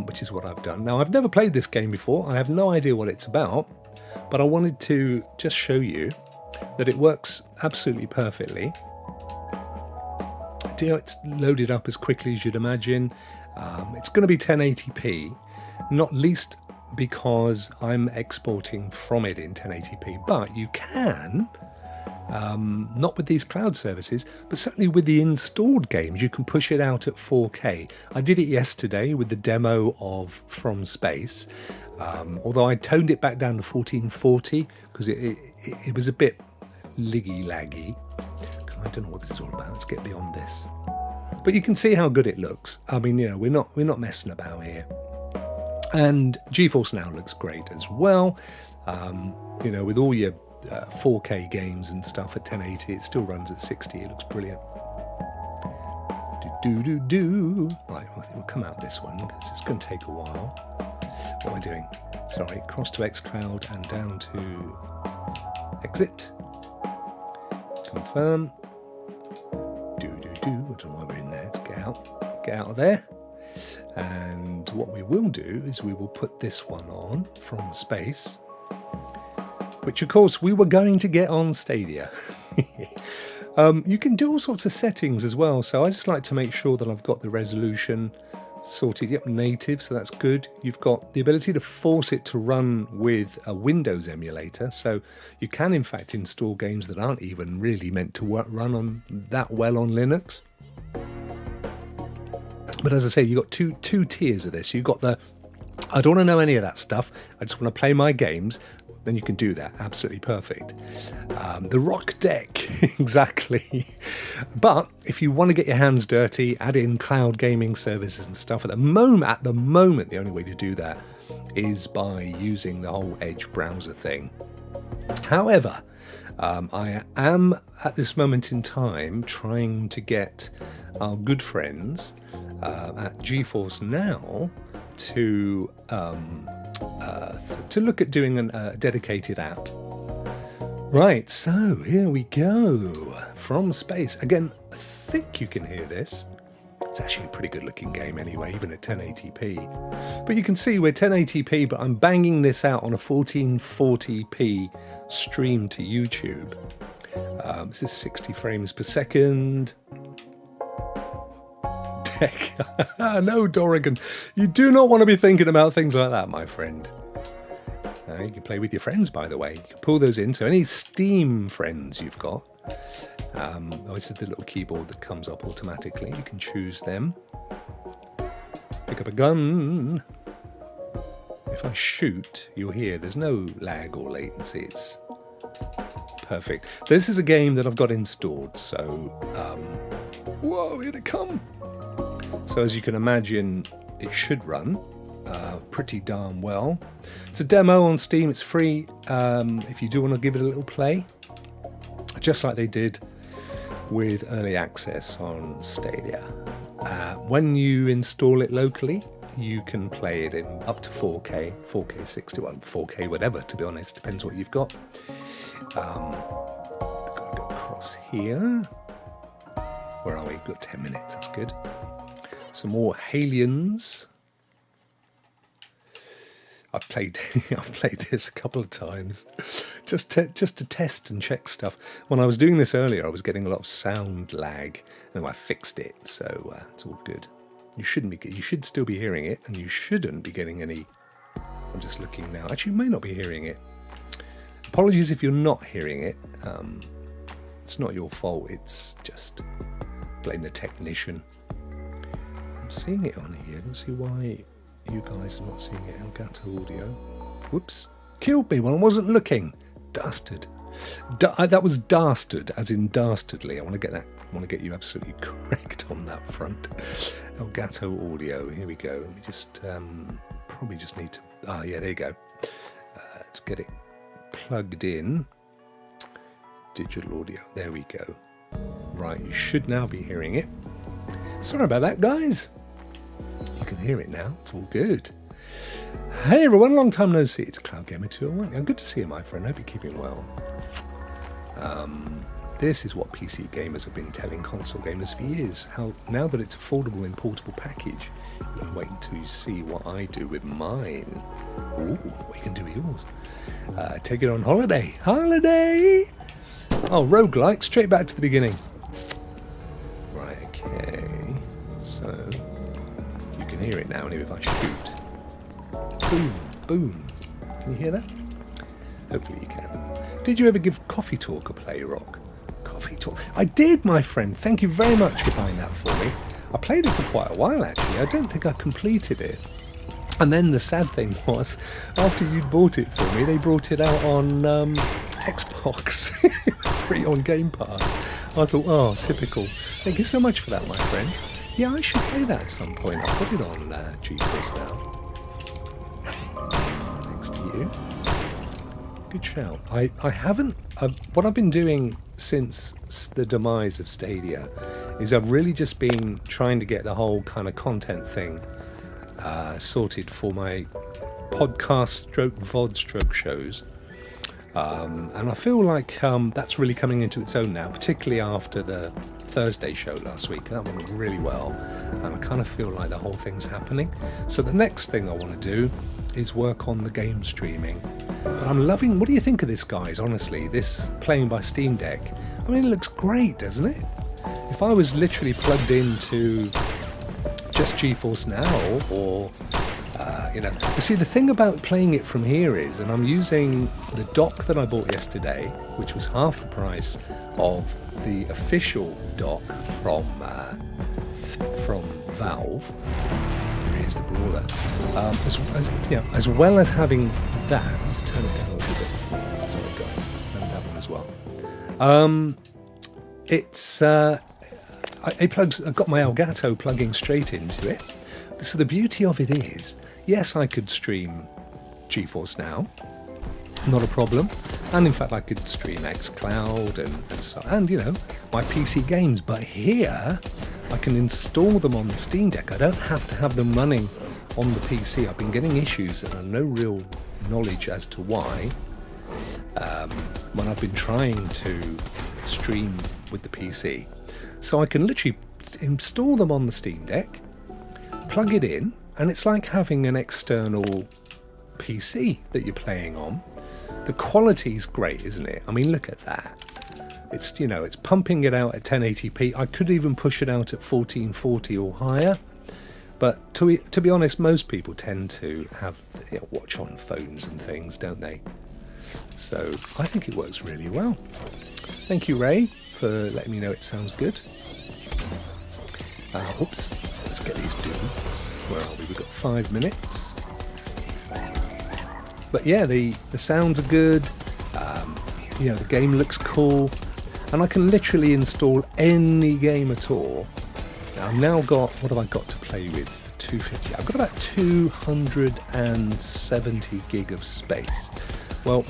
which is what I've done. Now, I've never played this game before. I have no idea what it's about, but I wanted to just show you that it works absolutely perfectly. It's loaded up as quickly as you'd imagine. It's going to be 1080p, not least because I'm exporting from it in 1080p, but you can, not with these cloud services, but certainly with the installed games, you can push it out at 4K. I did it yesterday with the demo of From Space, although I toned it back down to 1440 because it was a bit liggy-laggy. I don't know what this is all about. Let's get beyond this. But you can see how good it looks. I mean, you know, we're not messing about here. And GeForce Now looks great as well. You know, with all your 4K games and stuff at 1080, it still runs at 60. It looks brilliant. Right, I think we'll come out this one because it's going to take a while. What am I doing? Sorry, cross to xCloud and down to exit. Confirm. I don't know why we're in there. Let's get out of there. And what we will do is we will put this one on From Space, which of course we were going to get on Stadia. You can do all sorts of settings as well, so I just like to make sure that I've got the resolution sorted. Yep, native, so that's good. You've got the ability to force it to run with a Windows emulator, so you can in fact install games that aren't even really meant to run on that well on Linux. But as I say, you've got two tiers of this. You've got the, I don't want to know any of that stuff, I just want to play my games. Then you can do that, absolutely perfect. The Rokk deck, exactly. But if you want to get your hands dirty, add in cloud gaming services and stuff, at the moment, the only way to do that is by using the whole Edge browser thing. However, I am at this moment in time trying to get our good friends at GeForce Now to look at doing a dedicated app. Right, so here we go. From Space. Again, I think you can hear this. It's actually a pretty good looking game anyway, even at 1080p. But you can see we're 1080p, but I'm banging this out on a 1440p stream to YouTube. This is 60 frames per second. No, Dorrigan, you do not want to be thinking about things like that, my friend. You can play with your friends, by the way. You can pull those in. So any Steam friends you've got, this is the little keyboard that comes up automatically. You can choose them. Pick up a gun. If I shoot, you'll hear there's no lag or latency. It's perfect. This is a game that I've got installed. So, whoa, here they come. So as you can imagine, it should run pretty darn well. It's a demo on Steam, it's free if you do want to give it a little play, just like they did with early access on Stadia. When you install it locally, you can play it in up to 4K, 4K 60, well, 4K whatever, to be honest, depends what you've got. I've got to go across here. Where are we? We've got 10 minutes, that's good. Some more Aliens. I've played this a couple of times, just to test and check stuff. When I was doing this earlier, I was getting a lot of sound lag, and I fixed it, so it's all good. You should still be hearing it, and you shouldn't be getting any. I'm just looking now. Actually, you may not be hearing it. Apologies if you're not hearing it. It's not your fault. It's just blame the technician. I'm seeing it on here. I don't see why you guys are not seeing it. Elgato Audio. Whoops. Killed me when I wasn't looking. Dastard. That was dastard, as in dastardly. I want to get that. I want to get you absolutely correct on that front. Elgato Audio. Here we go. Let me just probably just need to. Ah, yeah, there you go. Let's get it plugged in. Digital audio. There we go. Right, you should now be hearing it. Sorry about that, guys. You can hear it now. It's all good. Hey everyone, long time no see. It's Cloud Gamer 201. Good to see you, my friend. Hope you're keeping well. This is what PC gamers have been telling console gamers for years. How now that it's affordable in portable package, you're wait until you see what I do with mine. Ooh, what you can do with yours. Take it on holiday. Holiday! Oh, roguelike, straight back to the beginning. Right, okay. So, you can hear it now if I shoot. Boom, boom. Can you hear that? Hopefully you can. Did you ever give Coffee Talk a play, Rokk? Coffee Talk? I did, my friend. Thank you very much for buying that for me. I played it for quite a while, actually. I don't think I completed it. And then the sad thing was, after you'd bought it for me, they brought it out on Xbox. It was free on Game Pass. I thought, oh, typical. Thank you so much for that, my friend. Yeah, I should play that at some point. I'll put it on GeForce now. Next to you. Good shout. I haven't... what I've been doing since the demise of Stadia is I've really just been trying to get the whole kind of content thing sorted for my podcast stroke VOD stroke shows. And I feel like that's really coming into its own now, particularly after the Thursday show last week. That went really well, and I kind of feel like the whole thing's happening. So the next thing I want to do is work on the game streaming. But I'm loving... What do you think of this, guys? Honestly, this playing by Steam Deck. I mean, it looks great, doesn't it? If I was literally plugged into just GeForce Now, or you see, the thing about playing it from here is, and I'm using the dock that I bought yesterday, which was half the price of the official dock from Valve. Here's the brawler. As well as having that, let's turn it down a little bit. Sorry, guys, and that one as well. I've got my Elgato plugging straight into it. So the beauty of it is, yes, I could stream GeForce Now, not a problem. And in fact, I could stream xCloud and my PC games. But here, I can install them on the Steam Deck. I don't have to have them running on the PC. I've been getting issues and I have no real knowledge as to why when I've been trying to stream with the PC. So I can literally install them on the Steam Deck, plug it in, and it's like having an external PC that you're playing on. The quality's great, isn't it? I mean, look at that. It's, it's pumping it out at 1080p. I could even push it out at 1440 or higher. But to be honest, most people tend to have watch on phones and things, don't they? So I think it works really well. Thank you, Ray, for letting me know it sounds good. Oops, let's get these dudes. Where are we? We've got 5 minutes. But yeah, the sounds are good. The game looks cool. And I can literally install any game at all. Now, I've now got, what have I got to play with? 250. I've got about 270 gig of space. Well,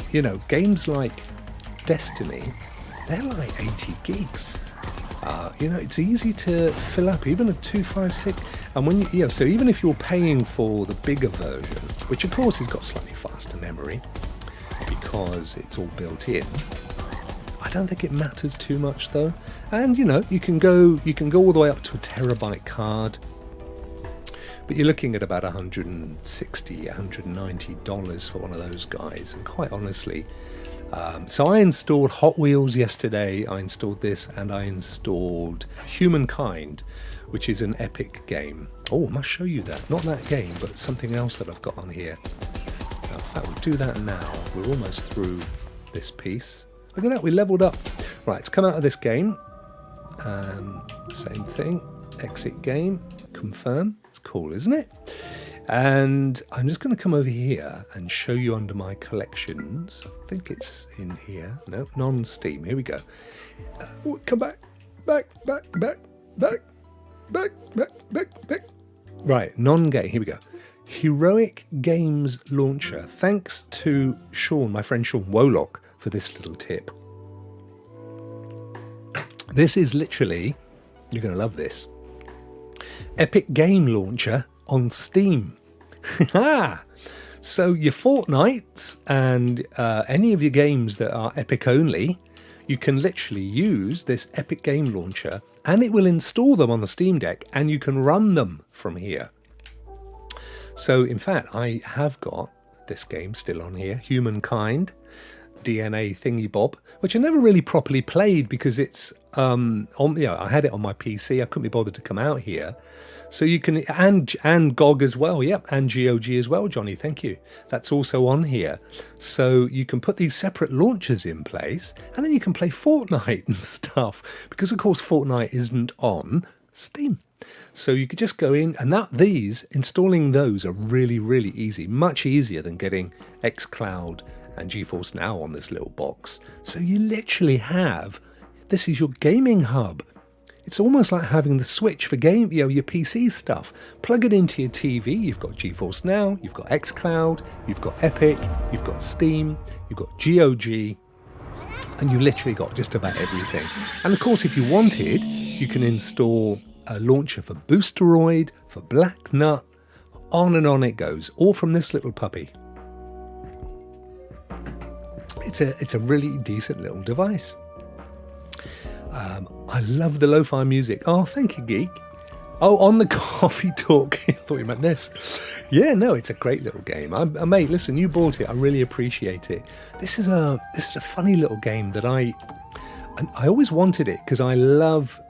games like Destiny, they're like 80 gigs. It's easy to fill up, even a 256. And when so even if you're paying for the bigger version, which of course has got slightly faster memory because it's all built in, I don't think it matters too much though. And you can go all the way up to a terabyte card, but you're looking at about $160, $190 for one of those guys. And quite honestly, so I installed Hot Wheels yesterday, I installed this, and I installed Humankind, which is an epic game. Oh, I must show you that. Not that game, but something else that I've got on here. Now, in fact, we'll do that now. We're almost through this piece. Look at that, we leveled up. Right, let's come out of this game. Same thing. Exit game. Confirm. It's cool, isn't it? And I'm just going to come over here and show you under my collections. I think it's in here. No, non-Steam. Here we go. Come back. Back. Right, non-game. Here we go. Heroic Games Launcher. Thanks to Sean, my friend Sean Wolock, for this little tip. This is literally, you're going to love this, Epic Game Launcher on Steam. So your Fortnites and any of your games that are Epic only, you can literally use this Epic Game Launcher and it will install them on the Steam Deck and you can run them from here. So in fact, I have got this game still on here, Humankind, DNA thingy bob, which I never really properly played because it's I had it on my PC. I couldn't be bothered to come out here. So you can, and GOG as well, yep, and GOG as well, Johnny, thank you. That's also on here. So you can put these separate launchers in place, and then you can play Fortnite and stuff, because of course Fortnite isn't on Steam. So you could just go in, and installing those are really, really easy, much easier than getting xCloud and GeForce Now on this little box. So you literally have, this is your gaming hub. It's almost like having the Switch for your PC stuff. Plug it into your TV, you've got GeForce Now, you've got xCloud, you've got Epic, you've got Steam, you've got GOG, and you've literally got just about everything. And of course, if you wanted, you can install a launcher for Boosteroid, for Black Nut, on and on it goes, all from this little puppy. It's a really decent little device. I love the lo-fi music. Oh, thank you, Geek. Oh, on the coffee talk. I thought you meant this. Yeah, no, it's a great little game. Mate, listen, you bought it. I really appreciate it. This is a funny little game that I always wanted it because I love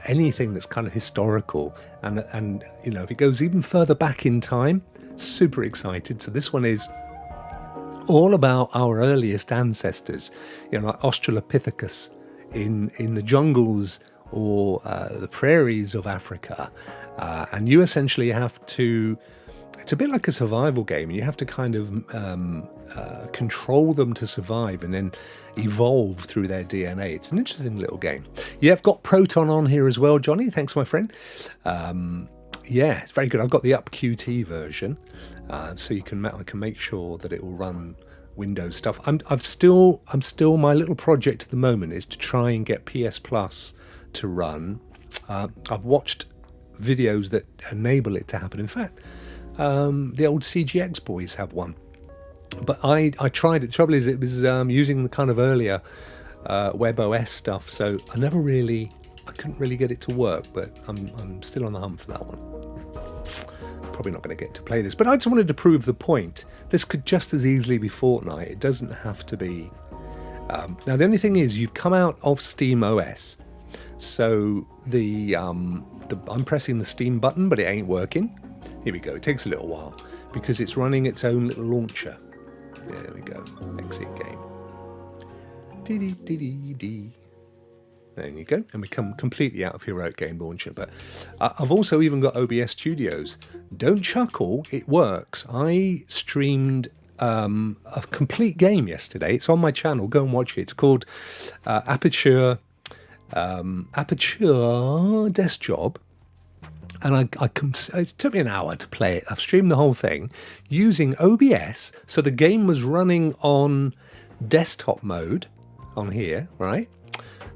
anything that's kind of historical and if it goes even further back in time, super excited. So this one is all about our earliest ancestors, like Australopithecus in the jungles or the prairies of Africa, and you essentially have to, it's a bit like a survival game, and you have to kind of control them to survive and then evolve through their DNA. It's an interesting little game. Yeah, I've got Proton on here as well, Johnny. Thanks, my friend. Yeah, it's very good. I've got the UpQT version, so I can make sure that it will run Windows stuff. I'm still my little project at the moment is to try and get PS Plus to run. I've watched videos that enable it to happen. In fact, the old CGX boys have one, but I tried it. The trouble is it was using the kind of earlier WebOS stuff, so I couldn't really get it to work, but I'm still on the hunt for that one. Probably not going to get to play this, but I just wanted to prove the point. This could just as easily be Fortnite. It doesn't have to be. Now the only thing is, you've come out of Steam OS, so I'm pressing the Steam button, but it ain't working. Here we go. It takes a little while because it's running its own little launcher. There we go. Exit game. Dee. There you go, and we come completely out of Heroic Game Launcher. But I've also even got OBS Studios. Don't chuckle, it works. I streamed a complete game yesterday. It's on my channel. Go and watch it. It's called Aperture Desk Job. And it took me an hour to play it. I've streamed the whole thing using OBS. So the game was running on desktop mode on here, right?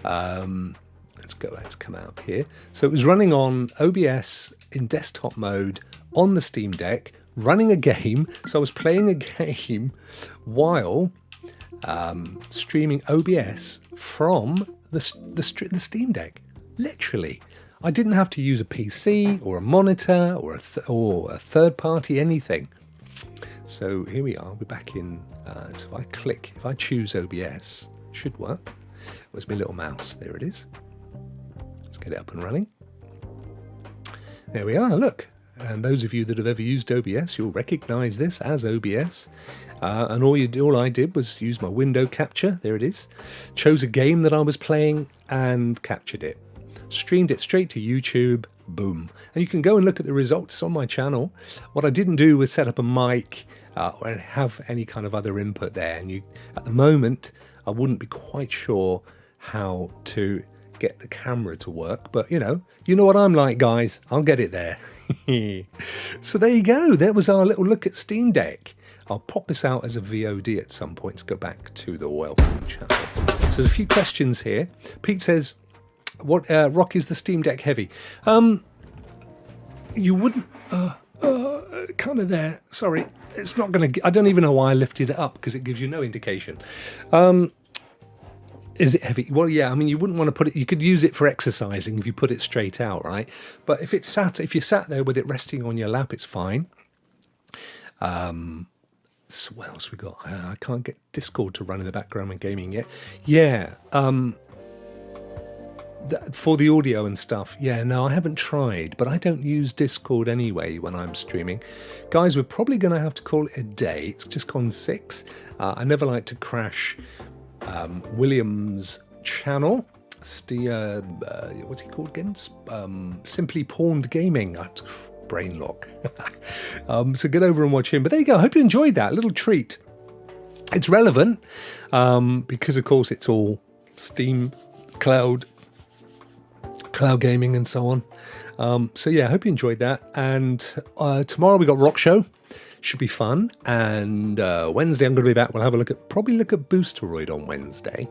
Let's come out here. So it was running on OBS in desktop mode on the Steam Deck, running a game. So I was playing a game while streaming OBS from the Steam Deck. Literally, I didn't have to use a PC or a monitor or a third party anything. So here we are. We're back in. So if I choose OBS, should work. Where's my little mouse? There it is. Let's get it up and running. There we are, look. And those of you that have ever used OBS, you'll recognize this as OBS. And all I did was use my window capture. There it is. Chose a game that I was playing and captured it. Streamed it straight to YouTube Boom. And you can go and look at the results on my channel. What I didn't do was set up a mic or have any kind of other input there. And at the moment, I wouldn't be quite sure how to get the camera to work. But, you know what I'm like, guys. I'll get it there. So there you go. That was our little look at Steam Deck. I'll pop this out as a VOD at some point to go back to the welcome channel. So a few questions here. Pete says, what Rokk, is the Steam Deck heavy? You wouldn't kind of there. Sorry, it's not going to. I don't even know why I lifted it up because it gives you no indication. Is it heavy? Well, yeah. I mean, you wouldn't want to put it. You could use it for exercising if you put it straight out, right? But if you sat there with it resting on your lap, it's fine. So what else we got? I can't get Discord to run in the background when gaming yet. Yeah. For the audio and stuff, yeah, no, I haven't tried, but I don't use Discord anyway when I'm streaming. Guys, we're probably going to have to call it a day. It's just gone 6. I never like to crash William's channel. What's he called again? Simply Pawned Gaming. Brain lock. So get over and watch him. But there you go. I hope you enjoyed that little treat. It's relevant because, of course, it's all Steam, cloud gaming and so on. So yeah, I hope you enjoyed that. And tomorrow we got Rock Show. Should be fun. And Wednesday I'm going to be back. We'll have a look at Boosteroid on Wednesday.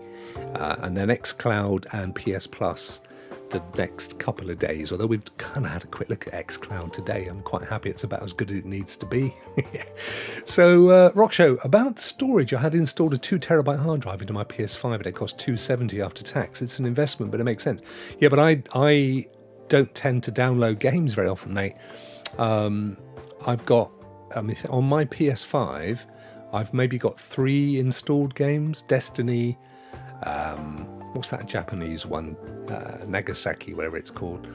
And then xCloud and PS Plus the next couple of days. Although we've kind of had a quick look at xCloud today. I'm quite happy it's about as good as it needs to be. So Rock Show, about storage. I had installed a 2 terabyte hard drive into my PS5 and it cost $270 after tax. It's an investment, but it makes sense. Yeah, but I don't tend to download games very often, mate. I've got on my PS5, I've maybe got 3 installed games. Destiny, what's that Japanese one? Nagasaki, whatever it's called.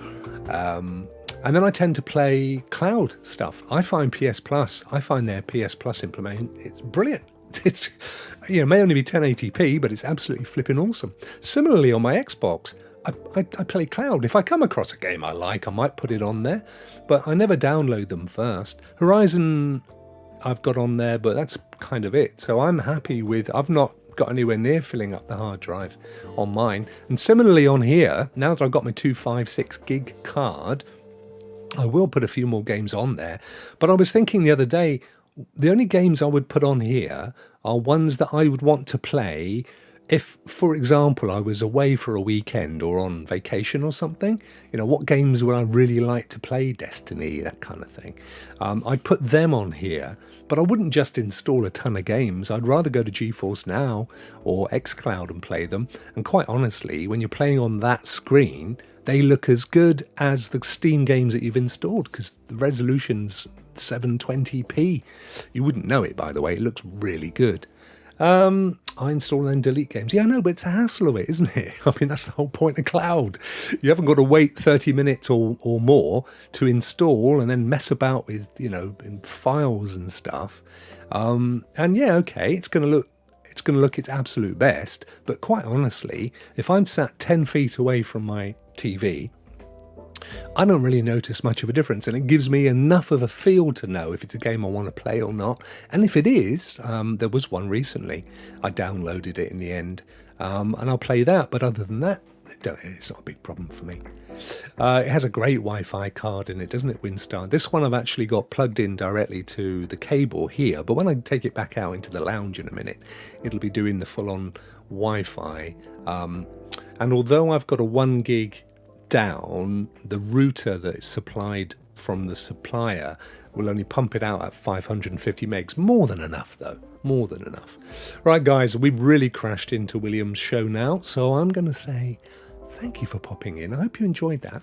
And then I tend to play cloud stuff. I find their PS Plus implement, it's brilliant. It's, may only be 1080p, but it's absolutely flipping awesome. Similarly, on my Xbox, I play cloud. If I come across a game I like, I might put it on there, but I never download them first. Horizon I've got on there, but that's kind of it. So I'm happy with, I've not got anywhere near filling up the hard drive on mine. And similarly on here, now that I've got my 256 gig card, I will put a few more games on there. But I was thinking the other day, the only games I would put on here are ones that I would want to play if, for example, I was away for a weekend or on vacation or something. What games would I really like to play? Destiny, that kind of thing. I'd put them on here, but I wouldn't just install a ton of games. I'd rather go to GeForce Now or xCloud and play them. And quite honestly, when you're playing on that screen, they look as good as the Steam games that you've installed because the resolution's 720p. You wouldn't know it, by the way. It looks really good. I install and then delete games. Yeah, I know, but it's a hassle of it, isn't it? I mean, that's the whole point of cloud. You haven't got to wait 30 minutes or more to install and then mess about with, in files and stuff. And yeah, okay, it's going to look its absolute best. But quite honestly, if I'm sat 10 feet away from my TV, I don't really notice much of a difference, and it gives me enough of a feel to know if it's a game I want to play or not. And if it is, there was one recently, I downloaded it in the end, and I'll play that. But other than that, it's not a big problem for me. It has a great Wi-Fi card in it, doesn't it, Winstar? This one I've actually got plugged in directly to the cable here, but when I take it back out into the lounge in a minute, it'll be doing the full-on Wi-Fi. And although I've got a 1 gig down, the router that is supplied from the supplier will only pump it out at 550 megs. More than enough, though. More than enough. Right, guys, we've really crashed into William's show now, so I'm going to say thank you for popping in. I hope you enjoyed that.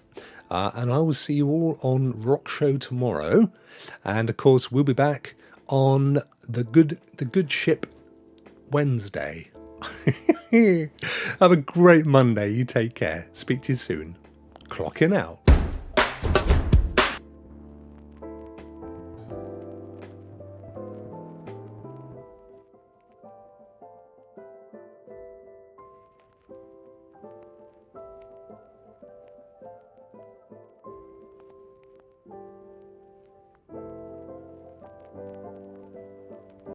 And I will see you all on Rock Show tomorrow. And, of course, we'll be back on the Good Ship Wednesday. Have a great Monday. You take care. Speak to you soon. Clocking out.